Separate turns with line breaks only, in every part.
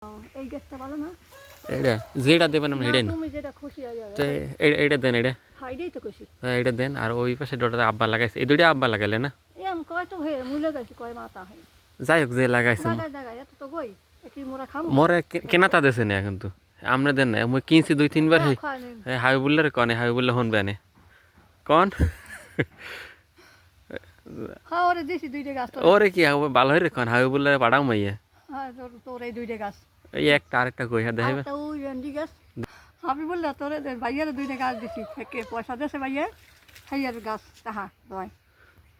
এই গাছটা ভালো না?
এটা যেটা দেবেন আপনি হেডেন
তুমি যেটা খুশি হয়ে যাবে।
তো এটা দেন এটা
হাইডেই তো খুশি।
হ্যাঁ এটা দেন আর ওই পাশে দুটো আব্বা লাগাইছে এই দুইটা আব্বা লাগাইলে না
এম কয় তো হয়ে মূলে গেছে কয় মাথা হয়।
যাই হোক যে লাগাইছে
জায়গায় জায়গায় এত তো গই একই মোরা খামু।
মরে কেনাতা দেছে না এখন তো আমরা দেন না মই কিনছি 2-3 বার হাবিবুল্লার কনে হাবিবুল্লাহ হন বেনে কন
হ্যাঁ ওরে দিছি দুইটা গাছ তো।
ওরে কি হবে ভালো হয়ে কন হাবিবুল্লাহ পাড়াও মাইয়া
হ্যাঁ তোর এই দুইটা গাছ।
এই একটা আরেকটা কই হ্যাঁ দেখাইবে
একটা ওই এন্ডি গাছ। আমি বললাম তোরে ভাইয়ার দুইটা গাছ দিছি থেকে পয়সা দেছে ভাইয়া খাইয়ার গাছ তাহা দয়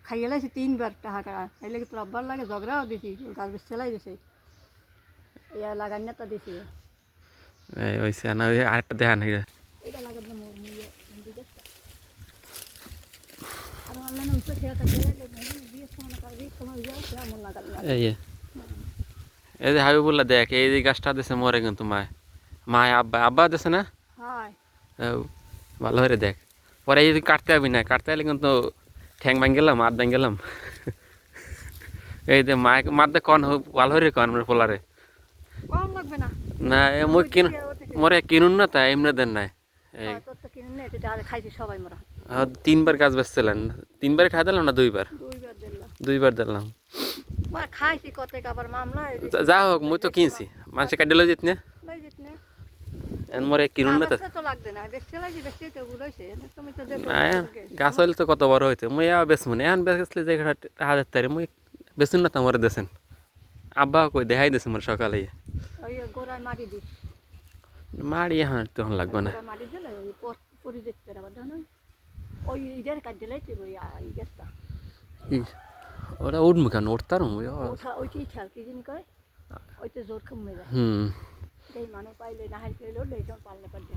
খাইয়ে লাইছি 3 বার টাকা করা এই লাগে তোর আব্বার লাগে ঝগড়াও দিছি গাছ বেশ সেলাই দিছে ইয়া লাগান না তো দিছি
এই ওইছে না ওই আরেকটা দেখা নাই
এটা লাগার জন্য মুইয়ে এন্ডি গাছটা আর আল্লাহ না উঠে খেয়া থাকে দিয়ে সময় কার দিয়ে সময় যায় কেমন লাগাল
এই এই যে হাবিবুল্লাহ দেখ এই যে গাছটা দিছে মরে কিন্তু মায় আব্বা আব্বা দিছে না
হয়
ভালো হয়ে দেখ পরে এই যদি কাটতে যাবি না কাটতে গেলে কিন্তু ঠ্যাং ভাঙ গেলাম হাত ভাঙ গেলাম এই যে মার দে কন ভালো হয়ে কন আমার পোলারে
কম লাগবে না
না মই কিন মরে কিনুন না তা এমনি দেন নাই
তোর তো কিনে নে এটা আর খাইছি সবাই মোরা
3 বার গাছ বেচছিলেন 3 বার খাই দিলাম না 2 বার
2 বার দিলাম
2 বার দিলাম
মোরা খাইছি কত আবার মামলা
যা হোক মই তো কিনছি মানুষে কাটি লই যেত না
লই যেত না
মরে কিনুন না তা
তো লাগবে না বেশি লাগি বেশি তো গুলোইছে তুমি তো দেখো
গাছ হইলে তো কত বড় হইতে মই বেচমু না এখন বেচলে যে 1000 টাকা মই বেচুন না তোমার দেছেন আব্বা কই দেখাই দিছে মোর সকালে
ওই গোড়ায় মাটি দিই
মারি এখন তখন লাগবে না
মাটি দিলে ওই পরি দেখতে আবার জানো ওই ইদের কাজ দিলে তো ওই এই গাছটা
ওরা উঠমু কেন উঠতার
ওই কি খেয়াল কি জিনিস কয় ওই তো জোর কমে যায়
হুম
এই মানুষ পাইলে না হাইলে লোড এই পারলে পারলে